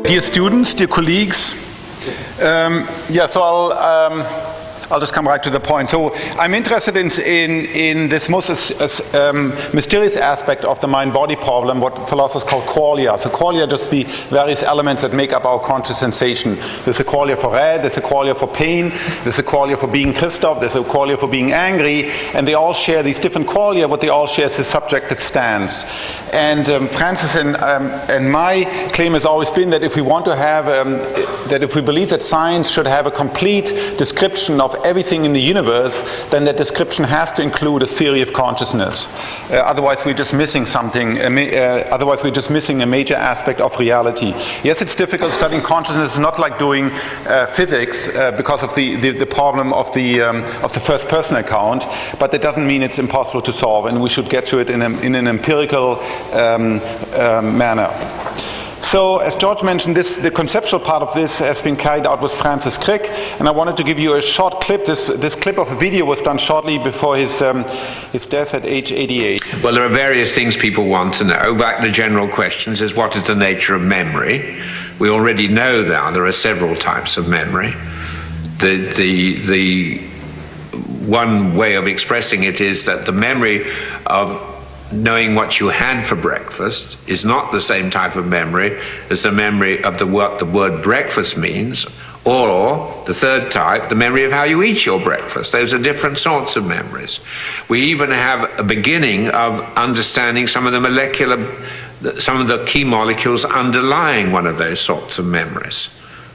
Dear students, dear colleagues, so I'll just come right to the point. So I'm interested in this most mysterious aspect of the mind-body problem, what philosophers call qualia. So qualia are just the various elements that make up our conscious sensation. There's a qualia for red, there's a qualia for pain, there's a qualia for being Christof, there's a qualia for being angry, and they all share these different qualia. What they all share is a subjective stance. And Francis and my claim has always been that if we want to have, that if we believe that science should have a complete description of everything in the universe, then that description has to include a theory of consciousness. Otherwise we're just missing something, otherwise we're just missing a major aspect of reality. Yes, it's difficult studying consciousness. It's not like doing physics because of the problem of the first person account, but that doesn't mean it's impossible to solve, and we should get to it in an empirical manner. So, as George mentioned, the conceptual part of this has been carried out with Francis Crick, and I wanted to give you a short clip. This clip of a video was done shortly before his death at age 88. Well, there are various things people want to know. Back to the general questions is, what is the nature of memory? We already know now there are several types of memory. The one way of expressing it is that the memory of knowing what you had for breakfast is not the same type of memory as the memory of what the word breakfast means, or the third type, the memory of how you eat your breakfast. Those are different sorts of memories. We even have a beginning of understanding some of the key molecules underlying one of those sorts of memories,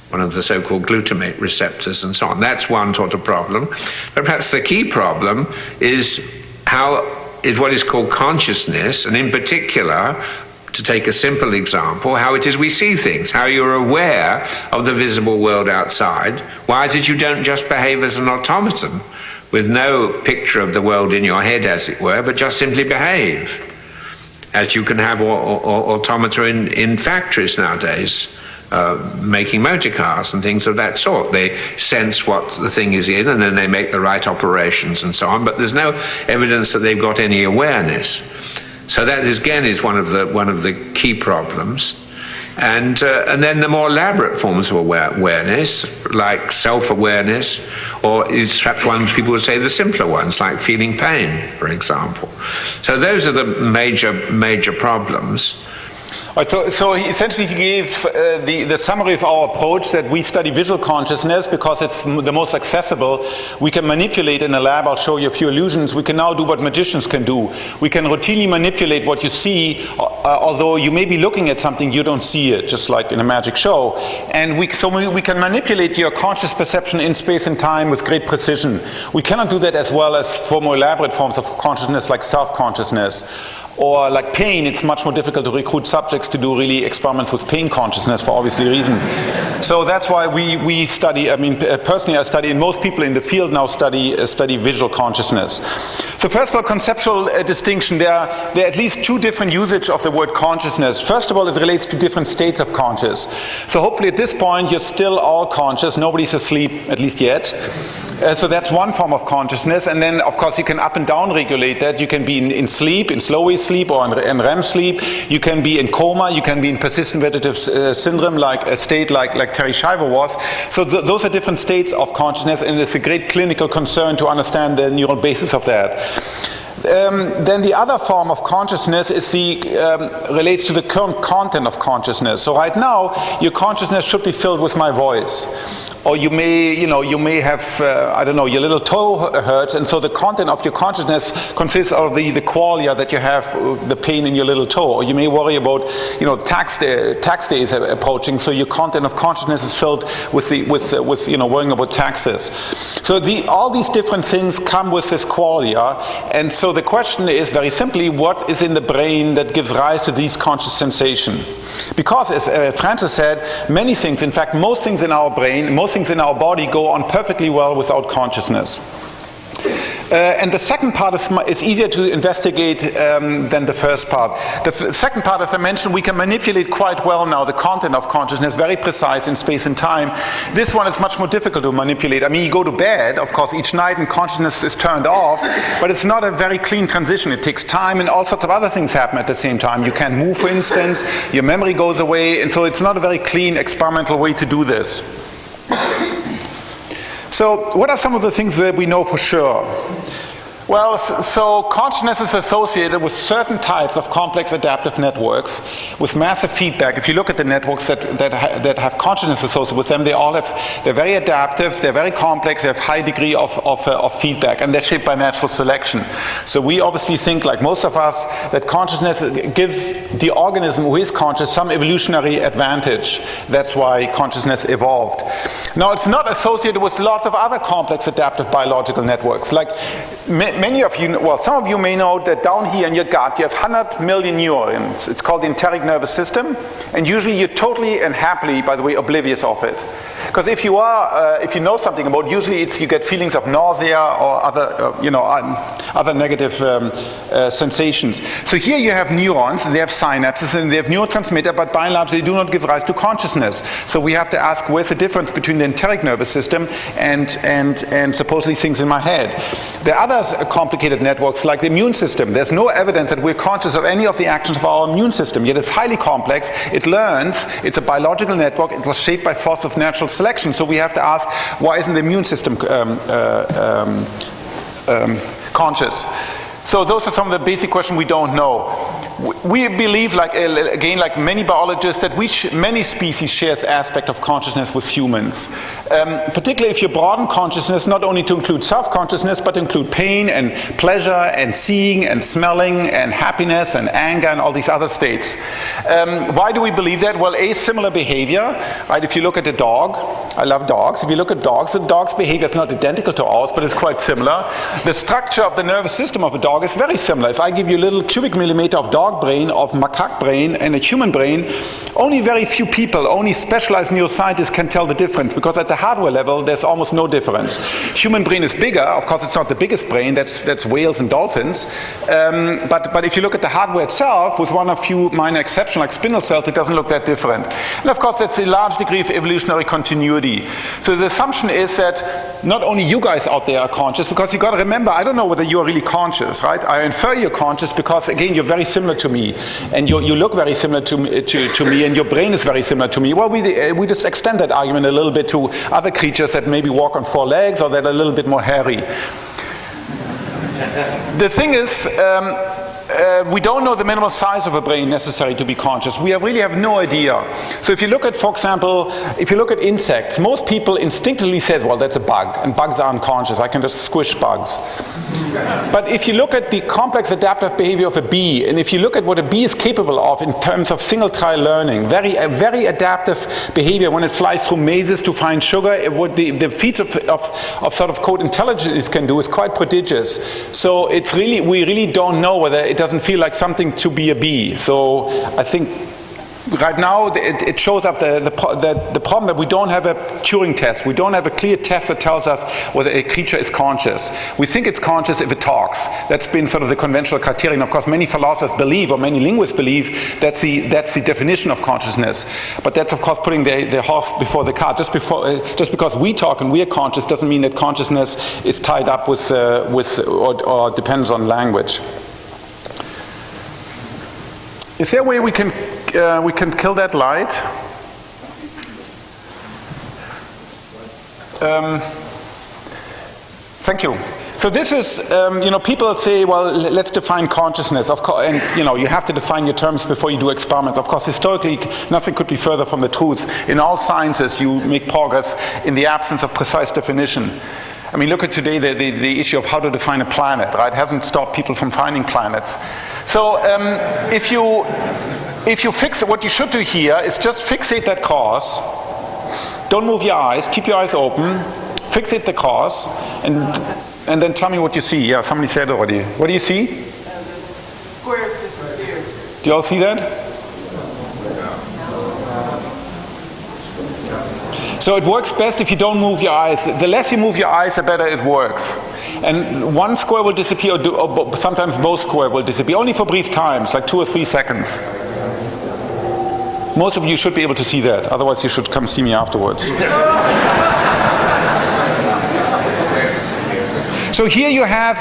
one of the so-called glutamate receptors and so on. That's one sort of problem. But perhaps the key problem is what is called consciousness, and in particular, to take a simple example, how it is we see things, how you're aware of the visible world outside. Why is it you don't just behave as an automaton with no picture of the world in your head, as it were, but just simply behave, as you can have automata in factories nowadays, making motor cars and things of that sort. They sense what the thing is in, and then they make the right operations and so on, but there's no evidence that they've got any awareness. So that again is one of the key problems. And then the more elaborate forms of awareness, like self-awareness, or perhaps ones people would say the simpler ones, like feeling pain, for example. So those are the major problems. So essentially he gave the summary of our approach, that we study visual consciousness because it's the most accessible. We can manipulate in a lab. I'll show you a few illusions. We can now do what magicians can do. We can routinely manipulate what you see, although you may be looking at something, you don't see it, just like in a magic show. And we can manipulate your conscious perception in space and time with great precision. We cannot do that as well as for more elaborate forms of consciousness like self-consciousness. Or like pain, it's much more difficult to recruit subjects to do really experiments with pain consciousness for obviously reason. So that's why we study, personally I study, and most people in the field now study visual consciousness. So first of all, conceptual distinction. There are at least two different usage of the word consciousness. First of all, it relates to different states of conscious. So hopefully at this point you're still all conscious, nobody's asleep, at least yet. So that's one form of consciousness, and then of course you can up and down regulate that. You can be in sleep, in slow wave sleep, or in REM sleep. You can be in coma, you can be in persistent vegetative syndrome, like a state like Terry Shiver was. So those are different states of consciousness, and it's a great clinical concern to understand the neural basis of that. Then the other form of consciousness is relates to the current content of consciousness. So right now, your consciousness should be filled with my voice. Or you may have, your little toe hurts, and so the content of your consciousness consists of the qualia that you have, the pain in your little toe. Or you may worry about, tax day is approaching, so your content of consciousness is filled with worrying about taxes. So all these different things come with this qualia, and so the question is very simply, what is in the brain that gives rise to these conscious sensation? Because, as Francis said, many things, in fact, most things in our brain, most things in our body go on perfectly well without consciousness. And the second part is easier to investigate than the first part. The second part, as I mentioned, we can manipulate quite well now the content of consciousness, very precise in space and time. This one is much more difficult to manipulate. I mean, you go to bed, of course, each night and consciousness is turned off, but it's not a very clean transition. It takes time and all sorts of other things happen at the same time. You can't move, for instance, your memory goes away, and so it's not a very clean experimental way to do this. So what are some of the things that we know for sure? Well, so consciousness is associated with certain types of complex adaptive networks with massive feedback. If you look at the networks that have consciousness associated with them, they're very adaptive, they're very complex, they have high degree of feedback, and they're shaped by natural selection. So we obviously think, like most of us, that consciousness gives the organism who is conscious some evolutionary advantage. That's why consciousness evolved. Now, it's not associated with lots of other complex adaptive biological networks. Like many of you, well, some of you may know that down here in your gut you have 100 million neurons. It's called the enteric nervous system, and usually you're totally and happily, by the way, oblivious of it. Because if you know something about it, usually you get feelings of nausea or other negative sensations. So here you have neurons, and they have synapses, and they have neurotransmitter, but by and large they do not give rise to consciousness. So we have to ask, where's the difference between the enteric nervous system and supposedly things in my head? There are other complicated networks like the immune system. There's no evidence that we're conscious of any of the actions of our immune system, yet it's highly complex. It learns, it's a biological network, it was shaped by force of natural selection. So we have to ask, why isn't the immune system conscious? So those are some of the basic questions we don't know. We believe, like many biologists, that many species share this aspect of consciousness with humans. Particularly if you broaden consciousness not only to include self-consciousness, but to include pain and pleasure and seeing and smelling and happiness and anger and all these other states. Why do we believe that? Well, similar behavior, right? If you look at a dog, I love dogs. If you look at dogs, the dog's behavior is not identical to ours, but it's quite similar. The structure of the nervous system of a dog is very similar. If I give you a little cubic millimeter of dog brain, of macaque brain, and a human brain, only very few people, only specialized neuroscientists can tell the difference, because at the hardware level there's almost no difference. Human brain is bigger, of course it's not the biggest brain, that's whales and dolphins, but if you look at the hardware itself, with one or few minor exceptions like spindle cells, it doesn't look that different. And of course that's a large degree of evolutionary continuity. So the assumption is that not only you guys out there are conscious, because you got to remember, I don't know whether you are really conscious, right? I infer you're conscious because, again, you're very similar to me, and you look very similar to me, and your brain is very similar to me. Well, we just extend that argument a little bit to other creatures that maybe walk on 4 legs or that are a little bit more hairy. The thing is, we don't know the minimal size of a brain necessary to be conscious. We really have no idea. So if you look at, for example, if you look at insects, most people instinctively say, well, that's a bug, and bugs are unconscious. I can just squish bugs. But if you look at the complex adaptive behavior of a bee, and if you look at what a bee is capable of in terms of single trial learning, very adaptive behavior when it flies through mazes to find sugar, the feats of sort of code intelligence it can do is quite prodigious. So it's really, we really don't know whether it doesn't feel like something to be a bee. So I think right now it shows up the problem that we don't have a Turing test. We don't have a clear test that tells us whether a creature is conscious. We think it's conscious if it talks. That's been sort of the conventional criterion. Of course, many philosophers believe, or many linguists believe, that's the definition of consciousness. But that's, of course, putting the horse before the cart. Just because we talk and we are conscious doesn't mean that consciousness is tied up with or depends on language. Is there a way we can kill that light? Thank you. So this is, people say, well, let's define consciousness. Of course, and you have to define your terms before you do experiments. Of course, historically, nothing could be further from the truth. In all sciences, you make progress in the absence of precise definition. I mean, look at today the issue of how to define a planet, right? It hasn't stopped people from finding planets. So if you fix it, what you should do here is just fixate that cause. Don't move your eyes. Keep your eyes open. Fixate the cause, and then tell me what you see. Yeah, somebody said already. What do you see? Squares disappear. Do you all see that? So it works best if you don't move your eyes. The less you move your eyes, the better it works. And one square will disappear, or sometimes both squares will disappear, only for brief times, like 2 or 3 seconds. Most of you should be able to see that, otherwise you should come see me afterwards. So here you have,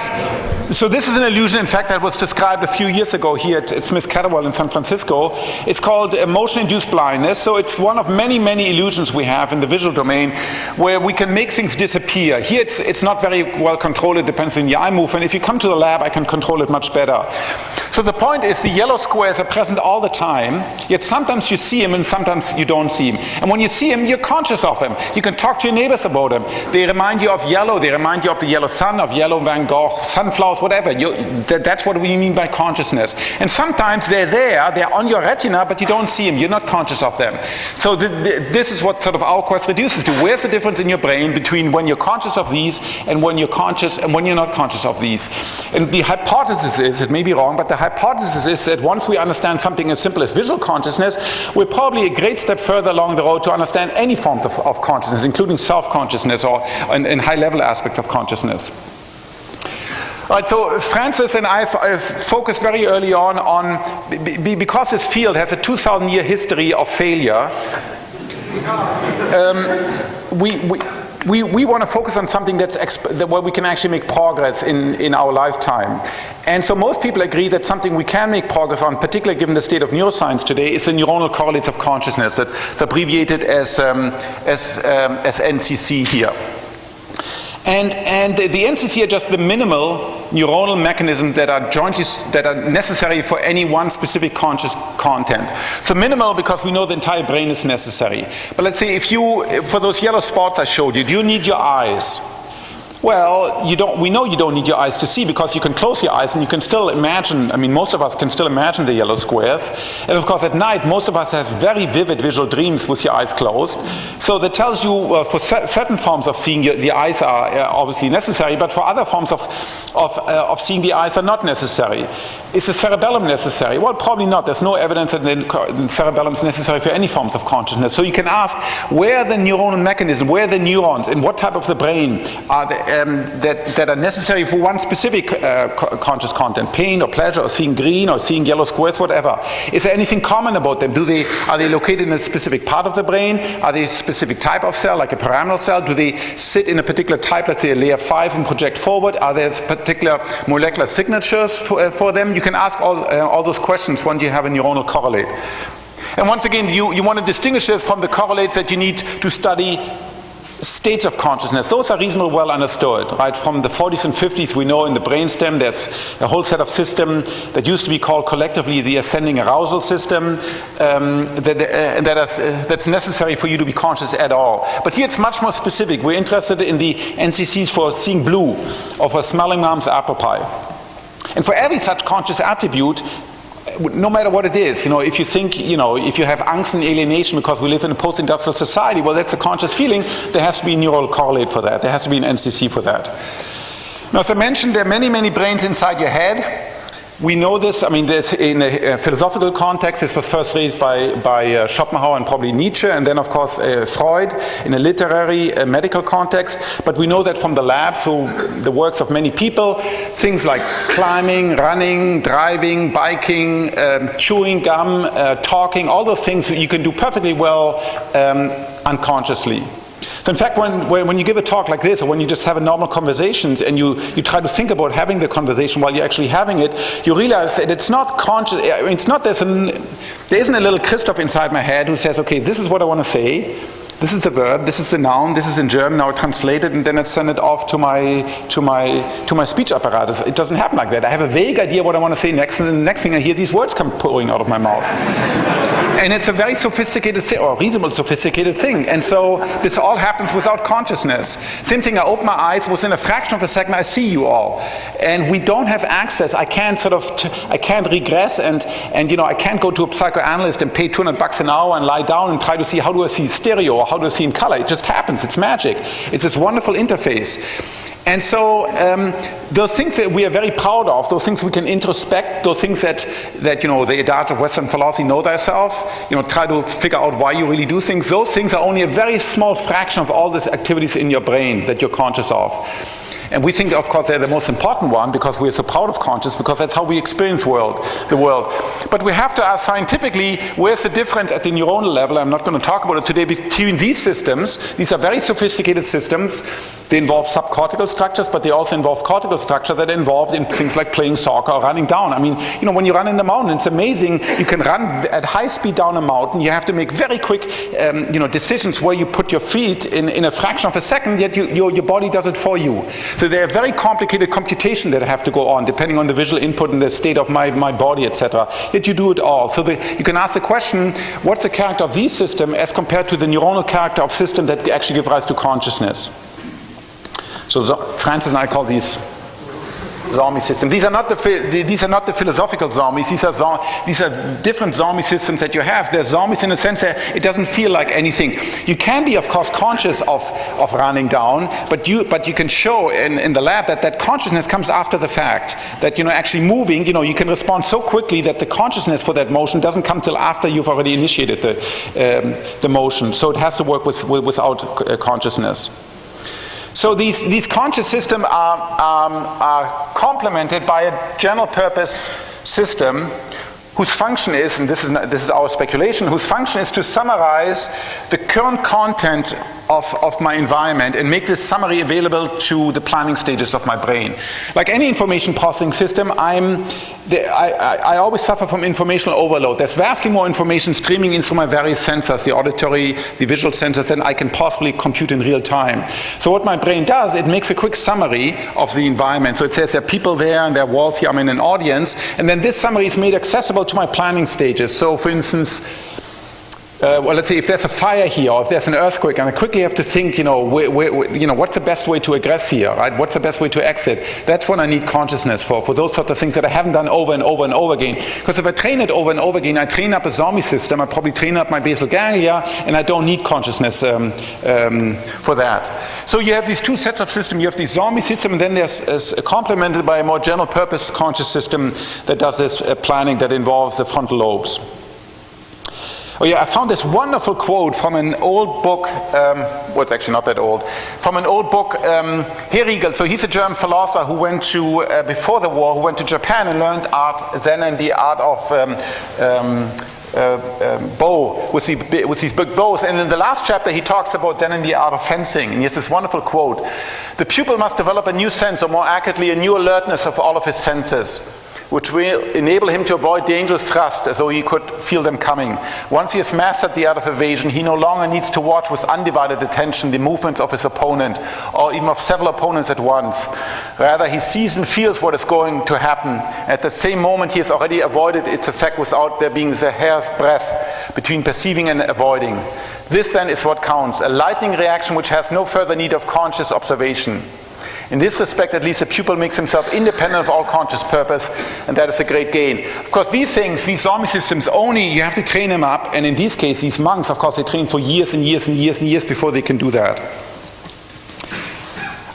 so this is an illusion, in fact, that was described a few years ago here at Smith Catterwell in San Francisco. It's called motion-induced blindness. So it's one of many, many illusions we have in the visual domain where we can make things disappear. Here it's not very well controlled. It depends on your eye movement. If you come to the lab, I can control it much better. So the point is the yellow squares are present all the time, yet sometimes you see them and sometimes you don't see them. And when you see them, you're conscious of them. You can talk to your neighbors about them. They remind you of yellow. They remind you of the yellow sun, of yellow Van Gogh, sunflowers, whatever. That's what we mean by consciousness. And sometimes they're there, they're on your retina, but you don't see them. You're not conscious of them. So this is what sort of our quest reduces to. Where's the difference in your brain between when you're conscious of these and when you're conscious and when you're not conscious of these? And the hypothesis is, it may be wrong, but the hypothesis is that once we understand something as simple as visual consciousness, we're probably a great step further along the road to understand any forms of consciousness, including self-consciousness or in high-level aspects of consciousness. All right, so Francis and I focused very early on because this field has a 2,000-year history of failure, we want to focus on something where we can actually make progress in our lifetime. And so most people agree that something we can make progress on, particularly given the state of neuroscience today, is the neuronal correlates of consciousness. That's abbreviated as NCC here. And the NCC are just the minimal neuronal mechanisms that are necessary for any one specific conscious content. So minimal because we know the entire brain is necessary. But let's say for those yellow spots I showed you, do you need your eyes? Well, we know you don't need your eyes to see because you can close your eyes and you can still imagine, I mean, most of us can still imagine the yellow squares. And of course, at night, most of us have very vivid visual dreams with your eyes closed. So that tells you for certain forms of seeing, the eyes are obviously necessary, but for other forms of seeing, the eyes are not necessary. Is the cerebellum necessary? Well, probably not. There's no evidence that the cerebellum is necessary for any forms of consciousness. So you can ask, where are the neuronal mechanism, where are the neurons, in what type of the brain are that are necessary for one specific conscious content, pain or pleasure or seeing green or seeing yellow squares, whatever. Is there anything common about them? Are they located in a specific part of the brain? Are they a specific type of cell, like a pyramidal cell? Do they sit in a particular type, let's say a layer 5 and project forward? Are there particular molecular signatures for them? You can ask all those questions when you have a neuronal correlate. And once again, you want to distinguish this from the correlates that you need to study states of consciousness. Those are reasonably well understood, right? From the 40s and 50s, we know in the brainstem there's a whole set of systems that used to be called collectively the ascending arousal system, that's necessary for you to be conscious at all. But here it's much more specific. We're interested in the NCCs for seeing blue or for smelling mom's apple pie. And for every such conscious attribute, no matter what it is, if you think, if you have angst and alienation because we live in a post-industrial society, well, that's a conscious feeling. There has to be a neural correlate for that. There has to be an NCC for that. Now, as I mentioned, there are many, many brains inside your head. We know this, there's in a philosophical context, this was first raised by Schopenhauer and probably Nietzsche, and then of course Freud in a literary medical context. But we know that from the lab, through the works of many people, things like climbing, running, driving, biking, chewing gum, talking, all those things you can do perfectly well unconsciously. So in fact, when you give a talk like this, or when you just have a normal conversations and you try to think about having the conversation while you're actually having it, you realize that it's not conscious. It's not there isn't a little Christof inside my head who says, okay, this is what I want to say. This is the verb, this is the noun, this is in German, now translate it, and then I send it off to my speech apparatus. It doesn't happen like that. I have a vague idea what I want to say next, and the next thing I hear, these words come pouring out of my mouth. And it's a very sophisticated thing, or reasonable sophisticated thing. And so this all happens without consciousness. Same thing, I open my eyes, within a fraction of a second I see you all. And we don't have access. I can't regress and I can't go to a psychoanalyst and pay $200 an hour and lie down and try to see how do I see stereo or how do I see in color. It just happens. It's magic. It's this wonderful interface. And so those things that we are very proud of, those things we can introspect, those things that the adage of Western philosophy, know thyself, try to figure out why you really do things, those things are only a very small fraction of all the activities in your brain that you're conscious of. And we think, of course, they're the most important one because we're so proud of consciousness, because that's how we experience the world. But we have to ask scientifically, where's the difference at the neuronal level? I'm not going to talk about it today, between these systems. These are very sophisticated systems. They involve subcortical structures, but they also involve cortical structure that are involved in things like playing soccer or running down. I mean, when you run in the mountain, it's amazing. You can run at high speed down a mountain. You have to make very quick, decisions where you put your feet in a fraction of a second, yet your body does it for you. So there are very complicated computations that have to go on, depending on the visual input and the state of my body, etc. Yet you do it all. So you can ask the question, what's the character of these systems as compared to the neuronal character of systems that actually give rise to consciousness? So Francis and I call these zombie systems. These are not the philosophical zombies. These are different zombie systems that you have. They're zombies in the sense that it doesn't feel like anything. You can be, of course, conscious of running down, but you can show in the lab that consciousness comes after the fact. That actually moving, you can respond so quickly that the consciousness for that motion doesn't come till after you've already initiated the motion. So it has to work without consciousness. So these conscious systems are complemented by a general purpose system whose function is, and this is our speculation, whose function is to summarize the current content of my environment and make this summary available to the planning stages of my brain. Like any information processing system, I always suffer from informational overload. There's vastly more information streaming in through my various sensors, the auditory, the visual sensors, than I can possibly compute in real time. So what my brain does, it makes a quick summary of the environment. So it says there are people there and there are walls here, I'm in an audience, and then this summary is made accessible to my planning stages. So for instance, let's say if there's a fire here or if there's an earthquake, and I quickly have to think, what's the best way to egress here, right? What's the best way to exit? That's what I need consciousness for those sorts of things that I haven't done over and over and over again. Because if I train it over and over again, I train up a zombie system, I probably train up my basal ganglia, and I don't need consciousness for that. So you have these two sets of systems. You have the zombie system, and then there's complemented by a more general purpose conscious system that does this planning that involves the frontal lobes. Oh yeah, I found this wonderful quote from an old book, well, it's actually not that old, from an old book, Herigel. So he's a German philosopher who went to, before the war, who went to Japan and learned art then and the art of bow, with these big bows. And in the last chapter he talks about then in the art of fencing. And he has this wonderful quote: "The pupil must develop a new sense, or more accurately, a new alertness of all of his senses, which will enable him to avoid dangerous thrust as though he could feel them coming. Once he has mastered the art of evasion, he no longer needs to watch with undivided attention the movements of his opponent, or even of several opponents at once. Rather, he sees and feels what is going to happen. At the same moment, he has already avoided its effect without there being the hair's breadth between perceiving and avoiding. This then is what counts, a lightning reaction which has no further need of conscious observation. In this respect, at least, the pupil makes himself independent of all conscious purpose, and that is a great gain." Of course, these things, these zombie systems, only you have to train them up, and in these cases, these monks, of course, they train for years and years and years and years before they can do that.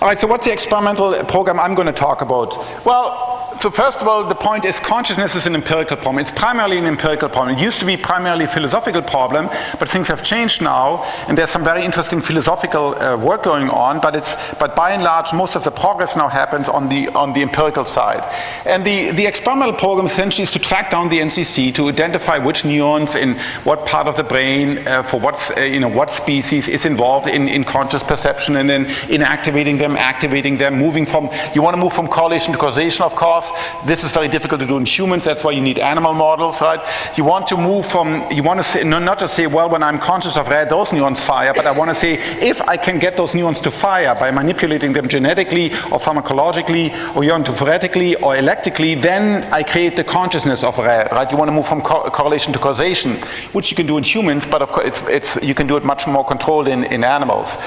All right, so what's the experimental program I'm going to talk about? Well, so first of all, the point is consciousness is an empirical problem. It's primarily an empirical problem. It used to be primarily a philosophical problem, but things have changed now, and there's some very interesting philosophical work going on, but by and large, most of the progress now happens on the empirical side. And the experimental program essentially is to track down the NCC, to identify which neurons in what part of the brain, for what species is involved in conscious perception, and then activating them, moving from, you want to move from correlation to causation, of course. This is very difficult to do in humans, that's why you need animal models, right? You want to move from, you want to say, not just say, well, when I'm conscious of red, those neurons fire, but I want to say, if I can get those neurons to fire by manipulating them genetically or pharmacologically or iontophoretically or electrically, then I create the consciousness of red, right? You want to move from correlation to causation, which you can do in humans, but of course you can do it much more controlled in animals.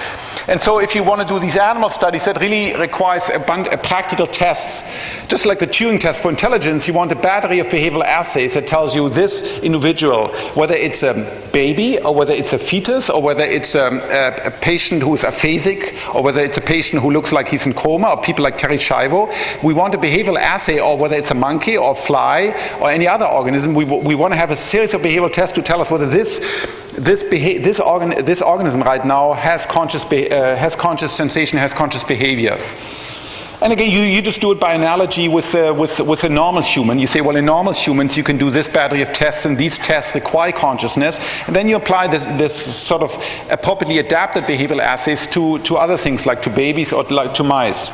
And so if you want to do these animal studies, that really requires a practical tests, just like the Turing test for intelligence, you want a battery of behavioral assays that tells you this individual, whether it's a baby or whether it's a fetus or whether it's a patient who's aphasic or whether it's a patient who looks like he's in coma or people like Terry Schiavo. We want a behavioral assay, or whether it's a monkey or fly or any other organism. We want to have a series of behavioral tests to tell us whether this organism right now has conscious sensation, has conscious behaviors. And again, you just do it by analogy with a normal human. You say, well, in normal humans, you can do this battery of tests, and these tests require consciousness. And then you apply this sort of appropriately adapted behavioral assays to other things, like to babies or like to mice.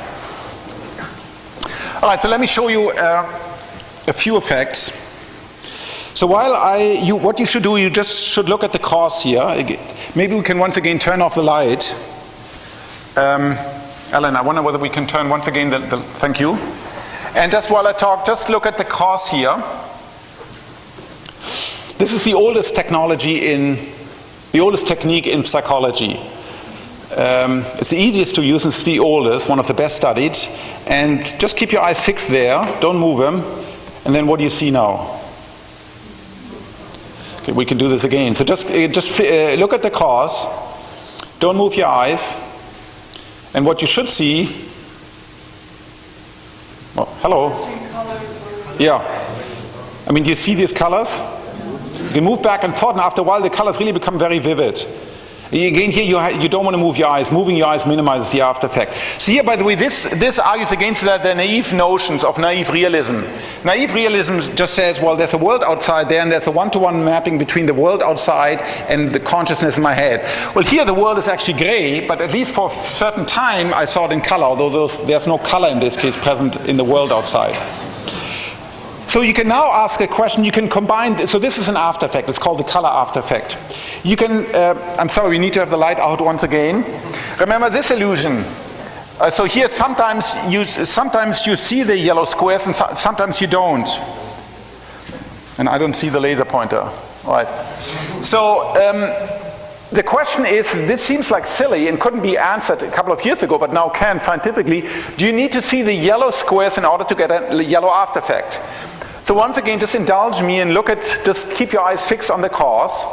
All right, so let me show you a few effects. So what you should do, you just should look at the cause here. Maybe we can once again turn off the light. Ellen, I wonder whether we can turn once again thank you. And just while I talk, just look at the cause here. This is the oldest technique in psychology. It's the easiest to use, it's the oldest, one of the best studied. And just keep your eyes fixed there, don't move them. And then what do you see now? Okay, we can do this again. So just look at the cause, don't move your eyes. And what you should see, oh, hello. Yeah. I mean, do you see these colors? You can move back and forth, and after a while the colors really become very vivid. Again, here you don't want to move your eyes. Moving your eyes minimizes the after effect. So here, by the way, this argues against the naive notions of naive realism. Naive realism just says, well, there's a world outside there, and there's a one-to-one mapping between the world outside and the consciousness in my head. Well, here the world is actually gray, but at least for a certain time I saw it in color, although there's no color in this case present in the world outside. So you can now ask a question, you can combine, so this is an after effect, it's called the color after effect. You can, I'm sorry, we need to have the light out once again. Remember this illusion. So here sometimes you see the yellow squares and sometimes you don't. And I don't see the laser pointer. All right. So the question is, this seems like silly and couldn't be answered a couple of years ago, but now can scientifically. Do you need to see the yellow squares in order to get a yellow after effect? So once again, just indulge me and just keep your eyes fixed on the cause.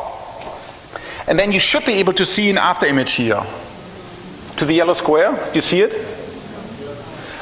And then you should be able to see an after image here. To the yellow square, do you see it?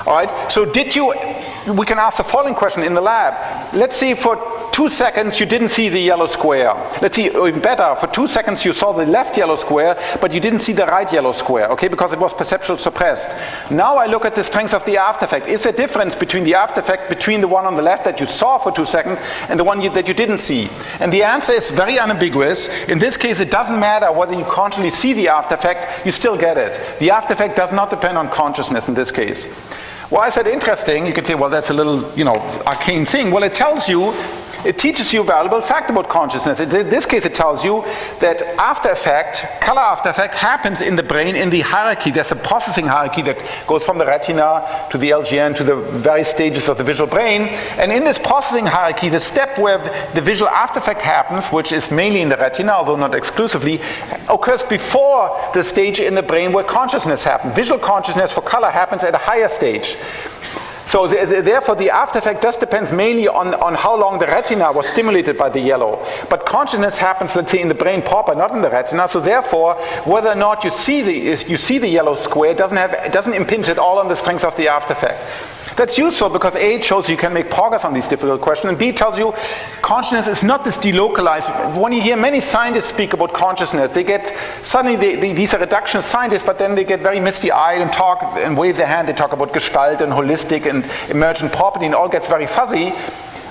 All right, so we can ask the following question in the lab. Let's say for 2 seconds you didn't see the yellow square. Let's see, even better, for 2 seconds you saw the left yellow square, but you didn't see the right yellow square, okay, because it was perceptually suppressed. Now I look at the strength of the after effect. Is there a difference between the after effect between the one on the left that you saw for 2 seconds and the one that you didn't see? And the answer is very unambiguous. In this case, it doesn't matter whether you consciously see the after effect, you still get it. The after effect does not depend on consciousness in this case. Why is that interesting? You could say, well, that's a little, arcane thing. Well, it teaches you a valuable fact about consciousness. In this case, it tells you that color after effect happens in the brain in the hierarchy. There's a processing hierarchy that goes from the retina to the LGN to the various stages of the visual brain. And in this processing hierarchy, the step where the visual after effect happens, which is mainly in the retina, although not exclusively, occurs before the stage in the brain where consciousness happens. Visual consciousness for color happens at a higher stage. So therefore, the after effect just depends mainly on how long the retina was stimulated by the yellow. But consciousness happens, let's say, in the brain proper, not in the retina. So therefore, whether or not you see the yellow square doesn't impinge at all on the strength of the after effect. That's useful because A, it shows you can make progress on these difficult questions, and B, it tells you consciousness is not this delocalized. When you hear many scientists speak about consciousness, these are reductionist scientists, but then they get very misty-eyed and talk and wave their hand. They talk about Gestalt and holistic and emergent property, and all gets very fuzzy.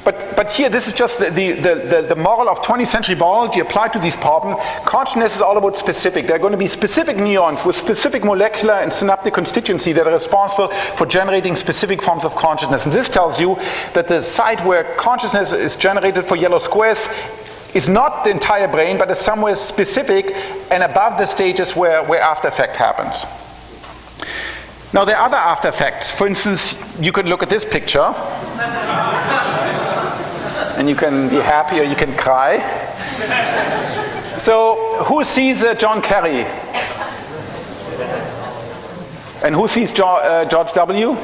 But here, this is just the moral of 20th century biology applied to these problems. Consciousness is all about specific. There are going to be specific neurons with specific molecular and synaptic constituency that are responsible for generating specific forms of consciousness. And this tells you that the site where consciousness is generated for yellow squares is not the entire brain, but is somewhere specific and above the stages where after effect happens. Now, there are other after effects. For instance, you could look at this picture. And you can be happy or you can cry. So, who sees John Kerry? And who sees George W?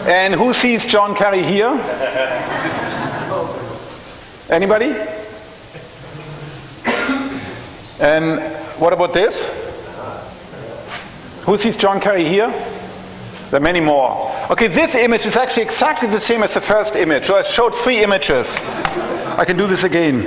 And who sees John Kerry here? Anybody? And what about this? Who sees John Kerry here? There are many more. Okay, this image is actually exactly the same as the first image. So I showed 3 images. I can do this again.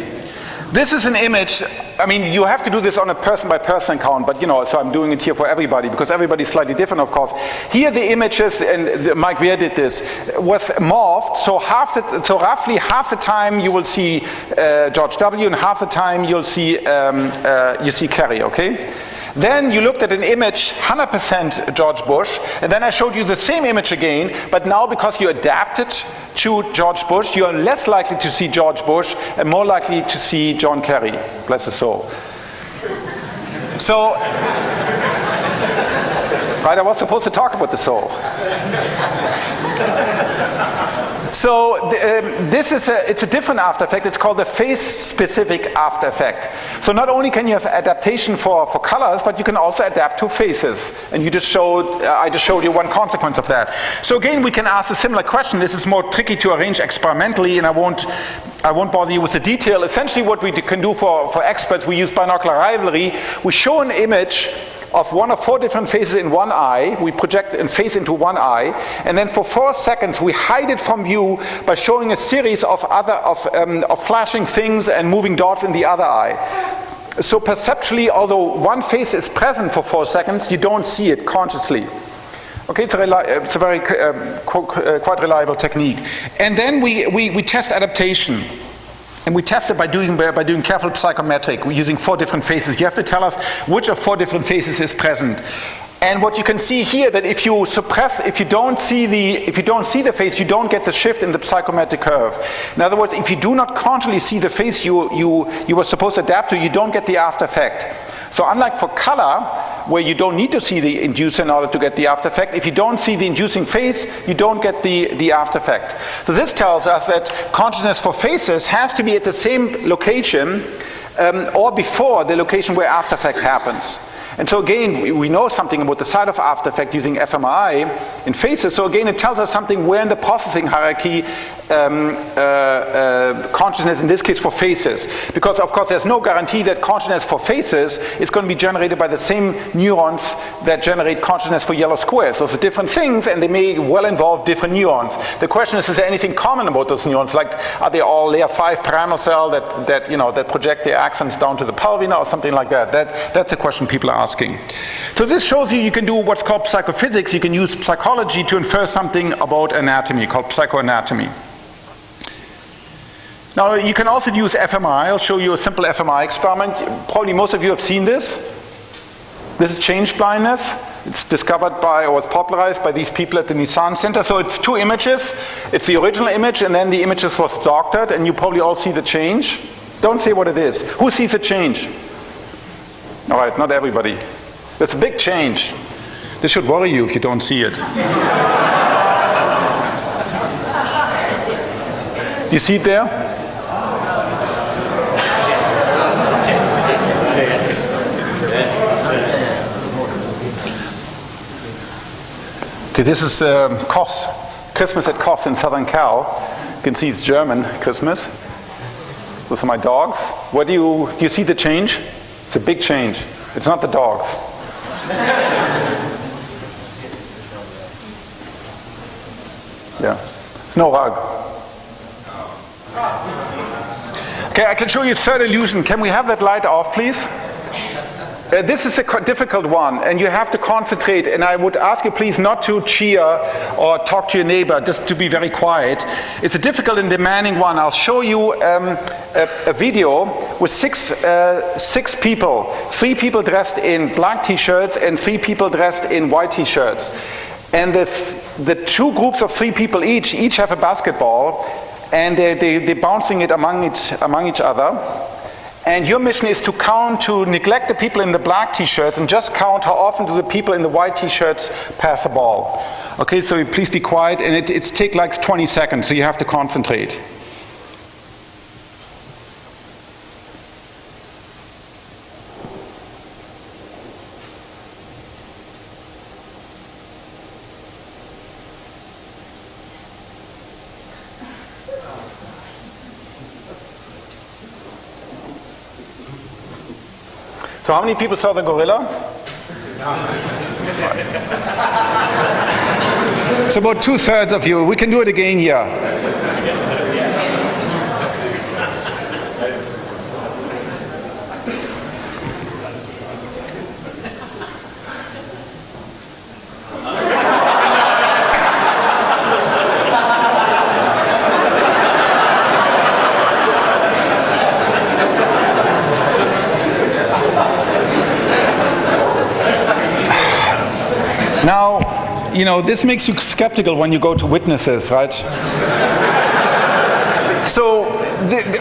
This is an image. I mean, you have to do this on a person-by-person count, but so I'm doing it here for everybody because everybody's slightly different, of course. Here the images, and Mike Weir did this, was morphed. So roughly half the time you will see George W, and half the time you'll see Kerry. Okay. Then you looked at an image, 100% George Bush, and then I showed you the same image again, but now because you adapted to George Bush, you are less likely to see George Bush and more likely to see John Kerry. Bless his soul. So, right, I was supposed to talk about the soul. So it's a different after effect. It's called the face-specific after effect. So not only can you have adaptation for colors, but you can also adapt to faces. And I just showed you one consequence of that. So again, we can ask a similar question. This is more tricky to arrange experimentally, and I won't bother you with the detail. Essentially, what we can do for experts, we use binocular rivalry. We show an image of 1 of 4 different faces in one eye. We project a face into one eye, and then for 4 seconds we hide it from view by showing a series of flashing things and moving dots in the other eye. So perceptually, although one face is present for 4 seconds, you don't see it consciously. Okay, it's a very quite reliable technique. And then we test adaptation. And we test it by doing careful psychometric. We're using 4 different faces. You have to tell us which of 4 different faces is present. And what you can see here, that if you don't see the face, you don't get the shift in the psychometric curve. In other words, if you do not consciously see the face you were supposed to adapt to, you don't get the after effect. So unlike for color, where you don't need to see the inducer in order to get the after effect, if you don't see the inducing face, you don't get the after effect. So this tells us that consciousness for faces has to be at the same location or before the location where after effect happens. And so again, we know something about the site of after effect using fMRI in faces. So again, it tells us something where in the processing hierarchy consciousness, in this case for faces. Because of course there's no guarantee that consciousness for faces is going to be generated by the same neurons that generate consciousness for yellow squares. Those are different things, and they may well involve different neurons. The question is there anything common about those neurons? Like, are they all layer 5 pyramidal cell that project their axons down to the pulvina or something like that? That's a question people are asking. So this shows you can do what's called psychophysics. You can use psychology to infer something about anatomy, called psychoanatomy. Now, you can also use fMRI. I'll show you a simple fMRI experiment. Probably most of you have seen this. This is change blindness. It's discovered or was popularized by these people at the Nissan Center. So it's 2 images. It's the original image, and then the images was doctored, and you probably all see the change. Don't say what it is. Who sees the change? All right, not everybody. It's a big change. This should worry you if you don't see it. Do you see it there? Okay, this is Koch, Christmas at Koch in Southern Cal. You can see it's German Christmas. Those are my dogs. Do you see the change? It's a big change. It's not the dogs. Yeah, it's no rug. Okay, I can show you a third illusion. Can we have that light off, please? This is a difficult one, and you have to concentrate, and I would ask you please not to cheer or talk to your neighbor, just to be very quiet. It's a difficult and demanding one. I'll show you a video with six people. 3 people dressed in black t-shirts and 3 people dressed in white t-shirts. And the 2 groups of 3 people each have a basketball, and they're bouncing it among each other. And your mission is to neglect the people in the black t-shirts and just count how often do the people in the white t-shirts pass the ball. Okay, so please be quiet, and it takes like 20 seconds, so you have to concentrate. So how many people saw the gorilla? So about 2/3 of you. We can do it again here. Now, you know, this makes you skeptical when you go to witnesses, right? So,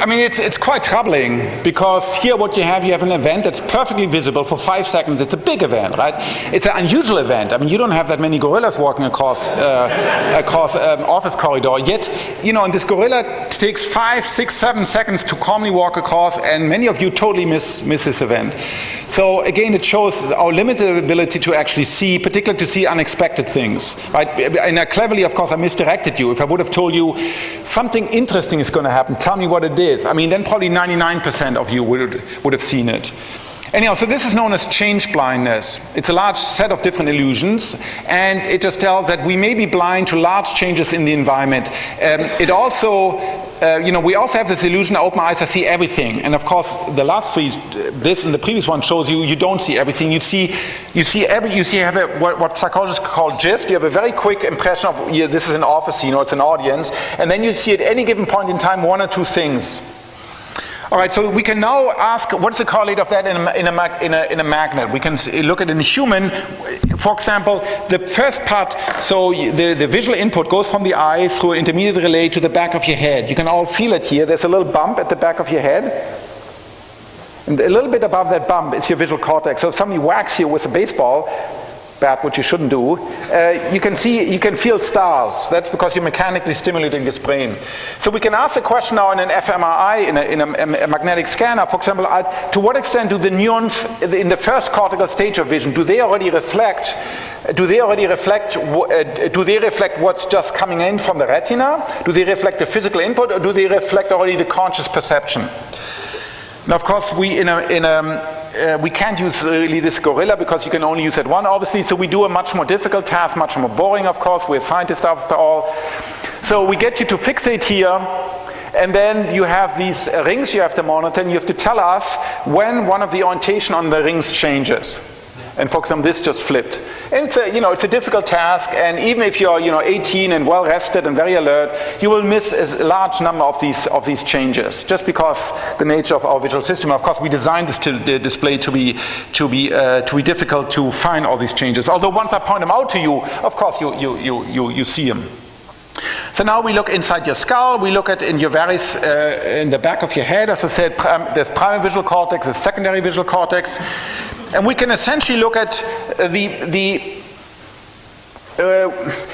I mean, it's quite troubling, because here what you have an event that's perfectly visible for 5 seconds. It's a big event, right? It's an unusual event. I mean, you don't have that many gorillas walking across office corridor. Yet, you know, and this gorilla takes 5, 6, 7 seconds to calmly walk across, and many of you totally miss this event. So again, it shows our limited ability to actually see, particularly to see unexpected things, right? And cleverly, of course, I misdirected you. If I would have told you something interesting is going to happen, tell me what it is. I mean, then probably 99% of you would have seen it. Anyhow, so this is known as change blindness. It's a large set of different illusions, and it just tells that we may be blind to large changes in the environment. It also, you know, we also have this illusion, I open my eyes, I see everything. And of course, the last three, this and the previous one shows you don't see everything. You have what psychologists call gist. You have a very quick impression of, yeah, this is an office scene or it's an audience, and then you see at any given point in time 1 or 2 things. All right, so we can now ask, what's the correlate of that in a magnet? We can look at in a human, for example, the first part, so the visual input goes from the eye through an intermediate relay to the back of your head. You can all feel it here. There's a little bump at the back of your head. And a little bit above that bump is your visual cortex. So if somebody whacks you with a baseball bat, which you shouldn't do, you can feel stars. That's because you're mechanically stimulating this brain. So we can ask the question now in an fMRI, in a magnetic scanner, for example, to what extent do the neurons in the first cortical stage of vision, do they reflect what's just coming in from the retina? Do they reflect the physical input, or do they reflect already the conscious perception? Now, of course, we can't use really this gorilla, because you can only use that one, obviously. So we do a much more difficult task, much more boring, of course. We're scientists after all. So we get you to fixate here, and then you have these rings you have to monitor, and you have to tell us when one of the orientation on the rings changes. And for example, this just flipped. And it's a difficult task, and even if you're 18 and well rested and very alert, you will miss a large number of these changes, just because the nature of our visual system. Of course, we designed this display to be difficult to find all these changes. Although once I point them out to you, of course you see them. So now we look inside your skull, we look at in your in the back of your head. As I said, there's primary visual cortex, there's secondary visual cortex. And we can essentially look at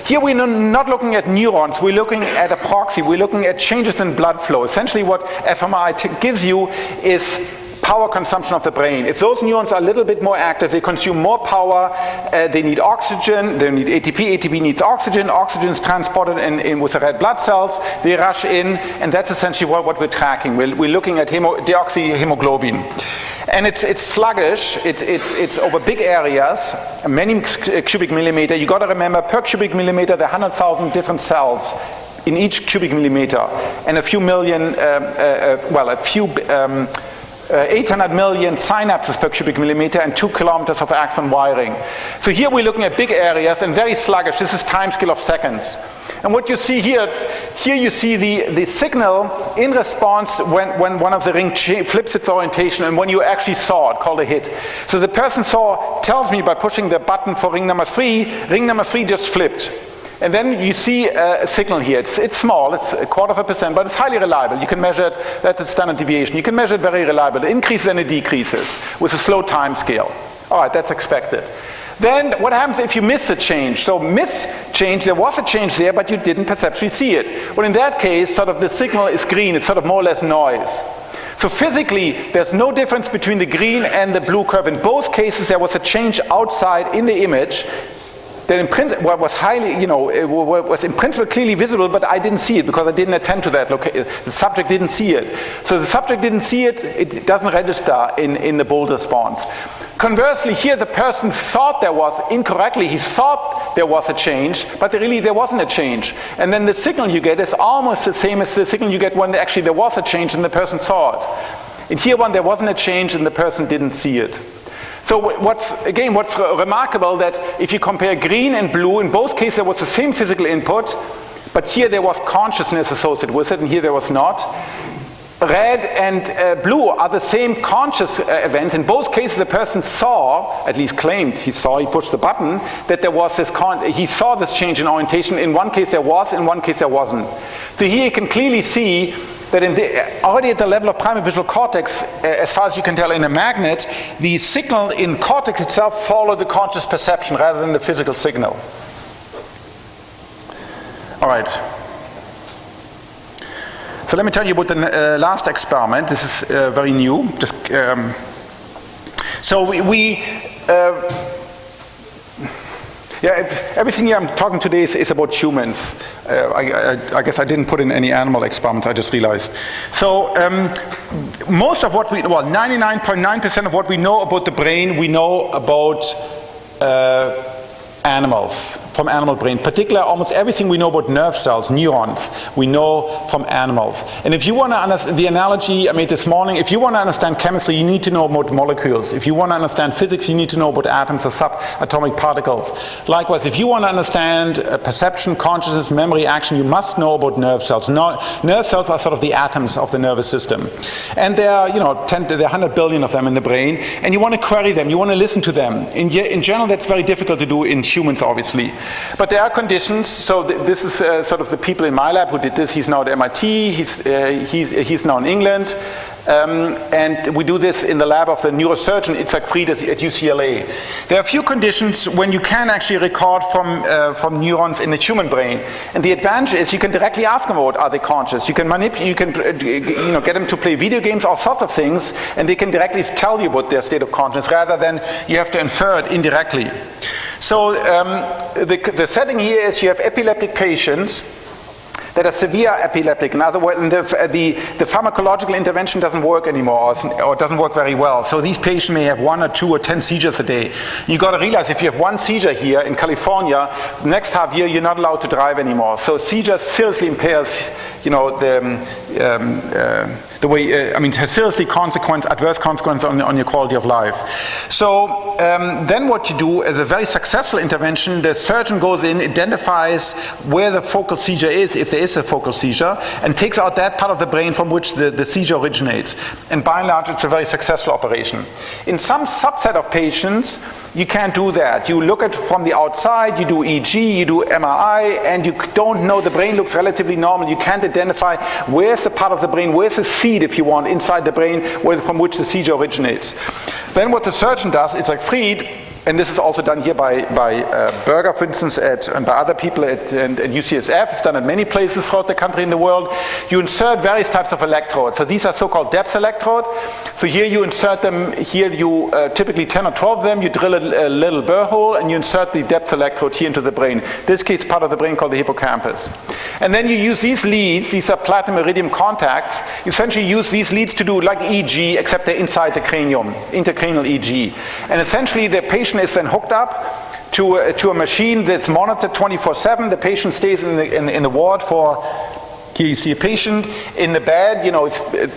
here we're not looking at neurons, we're looking at a proxy, we're looking at changes in blood flow. Essentially what fMRI gives you is power consumption of the brain. If those neurons are a little bit more active, they consume more power, they need oxygen, they need ATP, ATP needs oxygen, oxygen is transported in with the red blood cells, they rush in, and that's essentially what we're tracking. We're looking at deoxyhemoglobin. And it's sluggish, it's over big areas, many cubic millimeter. You got to remember, per cubic millimeter, there are 100,000 different cells in each cubic millimeter, and a few million, 800 million synapses per cubic millimeter, and 2 kilometers of axon wiring. So here we're looking at big areas and very sluggish. This is time scale of seconds. And what you see here you see the signal in response when one of the rings flips its orientation, and when you actually saw it, called a hit. So the person tells me by pushing the button for ring number 3 just flipped. And then you see a signal here. It's small, it's 0.25%, but it's highly reliable. You can measure it, that's a standard deviation. You can measure it very reliable. It increases and it decreases with a slow time scale. All right, that's expected. Then what happens if you miss a change? So miss change, there was a change there, but you didn't perceptually see it. Well, in that case, sort of the signal is green. It's sort of more or less noise. So physically, there's no difference between the green and the blue curve. In both cases, there was a change outside in the image. that was highly, it was in principle clearly visible, but I didn't see it because I didn't attend to that. The subject didn't see it. So the subject didn't see it, it doesn't register in the bold response. Conversely, here the person thought incorrectly, he thought there was a change, but really there wasn't a change. And then the signal you get is almost the same as the signal you get when actually there was a change and the person saw it. And here when there wasn't a change and the person didn't see it. So what's remarkable that if you compare green and blue, in both cases there was the same physical input, but here there was consciousness associated with it, and here there was not. Red and blue are the same conscious events. In both cases the person saw, at least claimed he pushed the button, that there was he saw this change in orientation. In one case there was, in one case there wasn't. So here you can clearly see that already at the level of primary visual cortex, as far as you can tell in a magnet, the signal in cortex itself followed the conscious perception rather than the physical signal. All right. So let me tell you about the last experiment. This is very new. Everything here I'm talking today is about humans. I guess I didn't put in any animal experiments, I just realized. So most of 99.9% of what we know about the brain, we know about animals, from animal brains. Particularly, almost everything we know about nerve cells, neurons, we know from animals. And if you want to understand the analogy I made this morning, if you want to understand chemistry, you need to know about molecules. If you want to understand physics, you need to know about atoms or subatomic particles. Likewise, if you want to understand perception, consciousness, memory, action, you must know about nerve cells. Nerve cells are sort of the atoms of the nervous system. And there are, there are 100 billion of them in the brain, and you want to query them, you want to listen to them. In general, that's very difficult to do in humans, obviously. But there are conditions. So this is sort of the people in my lab who did this. He's now at MIT. He's now in England. And we do this in the lab of the neurosurgeon Itzhak Fried at UCLA. There are a few conditions when you can actually record from neurons in the human brain. And the advantage is you can directly ask them about, are they conscious? You can get them to play video games, all sorts of things, and they can directly tell you about their state of consciousness rather than you have to infer it indirectly. So the setting here is you have epileptic patients that are severe epileptic. In other words, the pharmacological intervention doesn't work anymore or doesn't work very well. So these patients may have 1 or 2 or 10 seizures a day. You got to realize if you have 1 seizure here in California, the next half year you're not allowed to drive anymore. So seizures seriously impairs, the way, has seriously adverse consequence on your quality of life. So then what you do as a very successful intervention, the surgeon goes in, identifies where the focal seizure is, if there is a focal seizure, and takes out that part of the brain from which the seizure originates. And by and large, it's a very successful operation. In some subset of patients, you can't do that. You look at from the outside, you do EEG, you do MRI, and you don't know, the brain looks relatively normal. You can't identify where's the part of the brain, where's the seed, if you want, inside the brain from which the seizure originates. Then what the surgeon does, it's like Fried, and this is also done here by Berger, for instance, and by other people at UCSF. It's done at many places throughout the country and the world. You insert various types of electrodes. So these are so-called depth electrodes. So here you insert them, here you typically 10 or 12 of them, you drill a little burr hole and you insert the depth electrode here into the brain. In this case, part of the brain called the hippocampus. And then you use these leads, these are platinum iridium contacts. You essentially use these leads to do like EEG, except they're inside the cranium, intracranial EEG. And essentially the patient is then hooked up to a machine that's monitored 24/7. The patient stays in the ward for, here you see a patient in the bed,